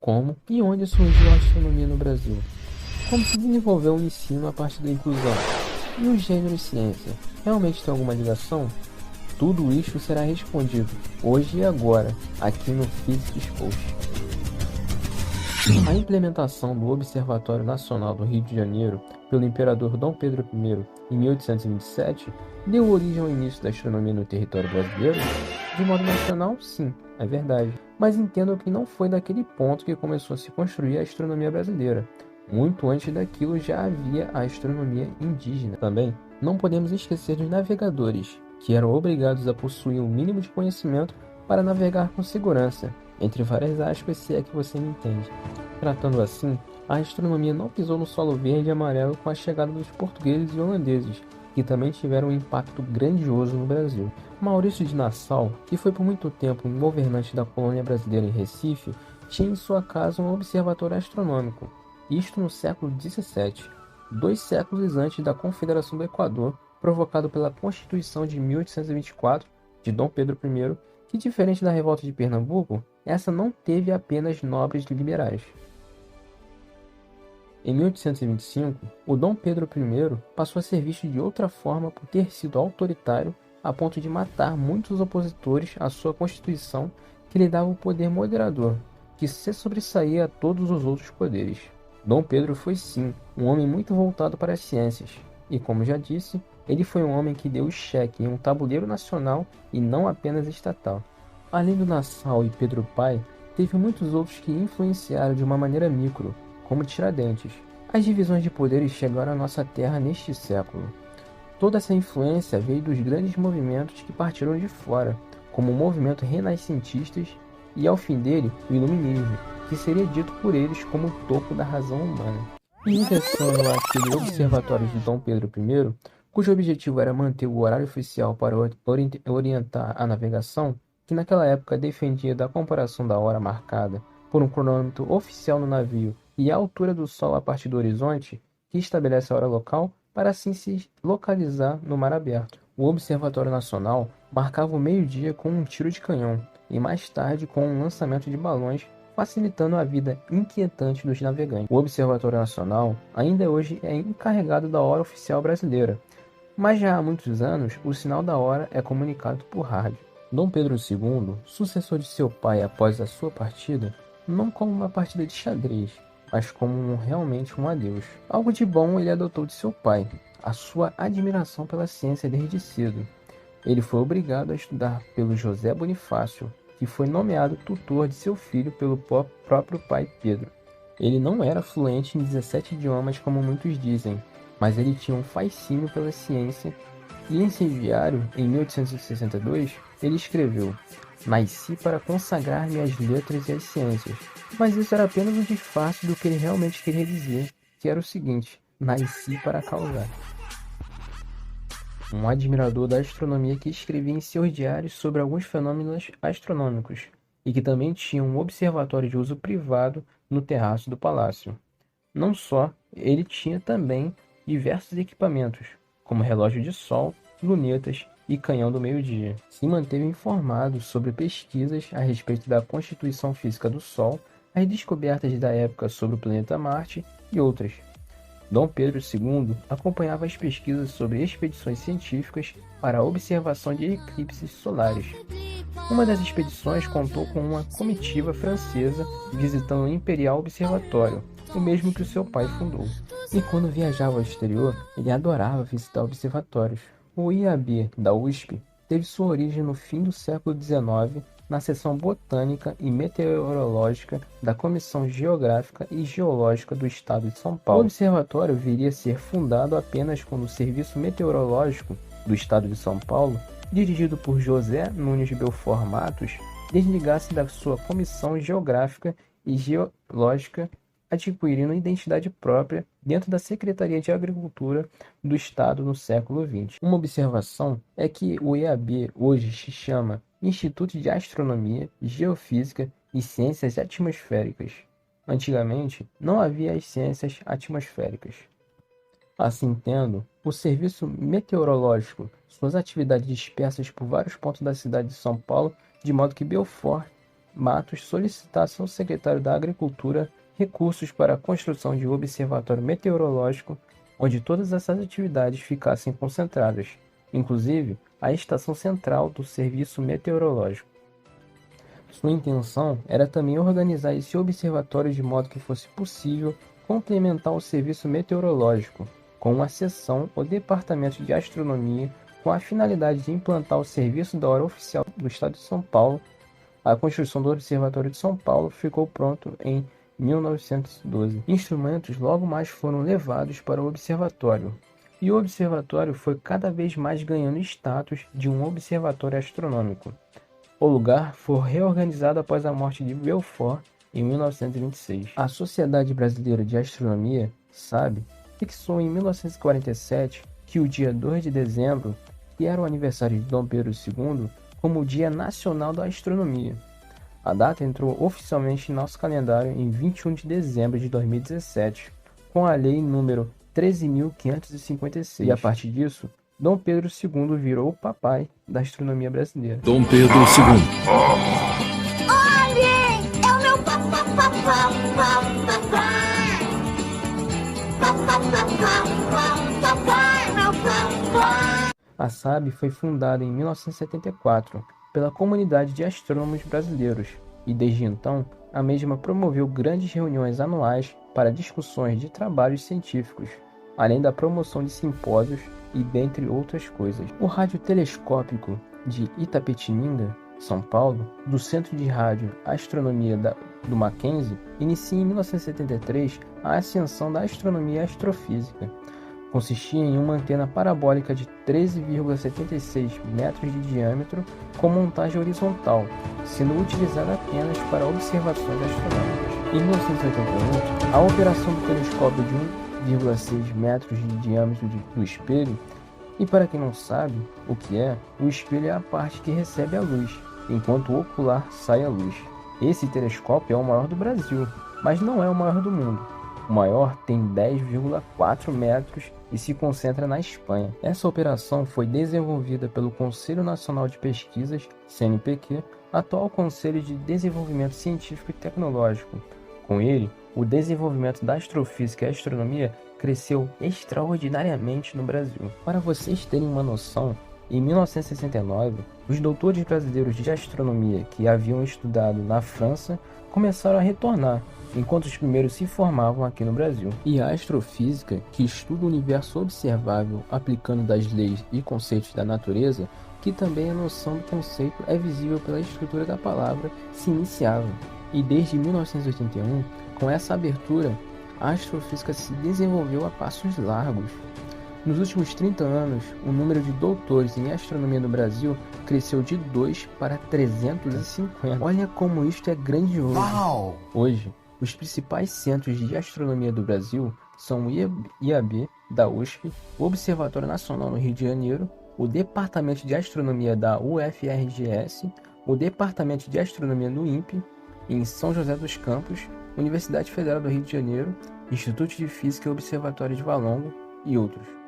Como e onde surgiu a astronomia no Brasil? Como se desenvolveu o ensino a partir da inclusão? E o gênero ciência? Realmente tem alguma ligação? Tudo isso será respondido hoje e agora, aqui no Physics Post. A implementação do Observatório Nacional do Rio de Janeiro pelo imperador Dom Pedro I em 1827 deu origem ao início da astronomia no território brasileiro? De modo nacional, sim, é verdade. Mas entendo que não foi daquele ponto que começou a se construir a astronomia brasileira. Muito antes daquilo já havia a astronomia indígena. Também não podemos esquecer dos navegadores, que eram obrigados a possuir um mínimo de conhecimento para navegar com segurança, entre várias aspas, se é que você me entende. Tratando assim, a astronomia não pisou no solo verde e amarelo com a chegada dos portugueses e holandeses, que também tiveram um impacto grandioso no Brasil. Maurício de Nassau, que foi por muito tempo um governante da colônia brasileira em Recife, tinha em sua casa um observatório astronômico, isto no século XVII, 2 séculos antes da Confederação do Equador, provocado pela Constituição de 1824 de Dom Pedro I, que, diferente da revolta de Pernambuco, essa não teve apenas nobres liberais. Em 1825, o Dom Pedro I passou a ser visto de outra forma por ter sido autoritário a ponto de matar muitos opositores à sua Constituição, que lhe dava o poder moderador, que se sobressaía a todos os outros poderes. Dom Pedro foi sim um homem muito voltado para as ciências, e como já disse, ele foi um homem que deu o cheque em um tabuleiro nacional e não apenas estatal. Além do Nassau e Pedro Pai, teve muitos outros que influenciaram de uma maneira micro, como Tiradentes. As divisões de poderes chegaram à nossa terra neste século. Toda essa influência veio dos grandes movimentos que partiram de fora, como o movimento renascentistas e, ao fim dele, o iluminismo, que seria dito por eles como o topo da razão humana. E ingressando àquele observatório de Dom Pedro I, cujo objetivo era manter o horário oficial para orientar a navegação, que naquela época defendia da comparação da hora marcada por um cronômetro oficial no navio e a altura do Sol a partir do horizonte, que estabelece a hora local, para assim se localizar no mar aberto. O Observatório Nacional marcava o meio-dia com um tiro de canhão e mais tarde com um lançamento de balões, facilitando a vida inquietante dos navegantes. O Observatório Nacional ainda hoje é encarregado da hora oficial brasileira, mas já há muitos anos o sinal da hora é comunicado por rádio. Dom Pedro II, sucessor de seu pai após a sua partida, não como uma partida de xadrez, mas como realmente um adeus. Algo de bom ele adotou de seu pai, a sua admiração pela ciência desde cedo. Ele foi obrigado a estudar pelo José Bonifácio, que foi nomeado tutor de seu filho pelo próprio pai Pedro. Ele não era fluente em 17 idiomas como muitos dizem, mas ele tinha um fascínio pela ciência e em seu diário, em 1862, ele escreveu: "Nasci para consagrar-me às letras e às ciências." Mas isso era apenas um disfarce do que ele realmente queria dizer, que era o seguinte: nasci para causar. Um admirador da astronomia que escrevia em seus diários sobre alguns fenômenos astronômicos, e que também tinha um observatório de uso privado no terraço do palácio. Não só, ele tinha também diversos equipamentos, como relógio de sol, lunetas e canhão do meio-dia. Se manteve informado sobre pesquisas a respeito da constituição física do Sol, as descobertas da época sobre o planeta Marte e outras. Dom Pedro II acompanhava as pesquisas sobre expedições científicas para a observação de eclipses solares. Uma das expedições contou com uma comitiva francesa visitando o Imperial Observatório, o mesmo que o seu pai fundou. E quando viajava ao exterior, ele adorava visitar observatórios. O IAB da USP teve sua origem no fim do século XIX na seção botânica e meteorológica da Comissão Geográfica e Geológica do Estado de São Paulo. O observatório viria a ser fundado apenas quando o Serviço Meteorológico do Estado de São Paulo, dirigido por José Nunes Belfort Matos, desligasse da sua Comissão Geográfica e Geológica, adquirindo identidade própria dentro da Secretaria de Agricultura do Estado no século XX. Uma observação é que o IAB hoje se chama Instituto de Astronomia, Geofísica e Ciências Atmosféricas. Antigamente, não havia as ciências atmosféricas. Assim tendo, o Serviço Meteorológico, suas atividades dispersas por vários pontos da cidade de São Paulo, de modo que Belfort Matos solicitasse ao secretário da Agricultura recursos para a construção de um observatório meteorológico onde todas essas atividades ficassem concentradas, inclusive a estação central do Serviço Meteorológico. Sua intenção era também organizar esse observatório de modo que fosse possível complementar o serviço meteorológico com uma seção ou departamento de astronomia com a finalidade de implantar o serviço da hora oficial do Estado de São Paulo. A construção do Observatório de São Paulo ficou pronto em 1912. Instrumentos logo mais foram levados para o observatório, e o observatório foi cada vez mais ganhando status de um observatório astronômico. O lugar foi reorganizado após a morte de Belfort em 1926. A Sociedade Brasileira de Astronomia, SAB, fixou em 1947 que o dia 2 de dezembro, que era o aniversário de Dom Pedro II, como o Dia Nacional da Astronomia. A data entrou oficialmente em nosso calendário em 21 de dezembro de 2017, com a Lei número 13.556. E a partir disso, Dom Pedro II virou o papai da astronomia brasileira. Dom Pedro II. Olhem! É o meu papai! A SAB foi fundada em 1974 pela comunidade de astrônomos brasileiros e desde então a mesma promoveu grandes reuniões anuais para discussões de trabalhos científicos, além da promoção de simpósios e dentre outras coisas. O radiotelescópico de Itapetininga, São Paulo, do Centro de Rádio Astronomia do Mackenzie, inicia em 1973 a ascensão da astronomia e astrofísica. Consistia em uma antena parabólica de 13,76 metros de diâmetro com montagem horizontal, sendo utilizada apenas para observações astronômicas. Em 1981, a operação do telescópio de 1,6 metros de diâmetro do espelho, e para quem não sabe o que é, o espelho é a parte que recebe a luz, enquanto o ocular sai a luz. Esse telescópio é o maior do Brasil, mas não é o maior do mundo. O maior tem 10,4 metros e se concentra na Espanha. Essa operação foi desenvolvida pelo Conselho Nacional de Pesquisas, CNPq, atual Conselho de Desenvolvimento Científico e Tecnológico. Com ele, o desenvolvimento da astrofísica e astronomia cresceu extraordinariamente no Brasil. Para vocês terem uma noção, em 1969, os doutores brasileiros de astronomia que haviam estudado na França começaram a retornar, enquanto os primeiros se formavam aqui no Brasil. E a astrofísica, que estuda o universo observável aplicando das leis e conceitos da natureza, que também a noção do conceito é visível pela estrutura da palavra, se iniciava. E desde 1981, com essa abertura, a astrofísica se desenvolveu a passos largos. Nos últimos 30 anos, o número de doutores em astronomia no Brasil cresceu de 2 para 350. Olha como isto é grandioso! Uau! Hoje, os principais centros de astronomia do Brasil são o IAB, da USP, o Observatório Nacional no Rio de Janeiro, o Departamento de Astronomia da UFRGS, o Departamento de Astronomia no INPE, em São José dos Campos, Universidade Federal do Rio de Janeiro, Instituto de Física e Observatório de Valongo, e outros.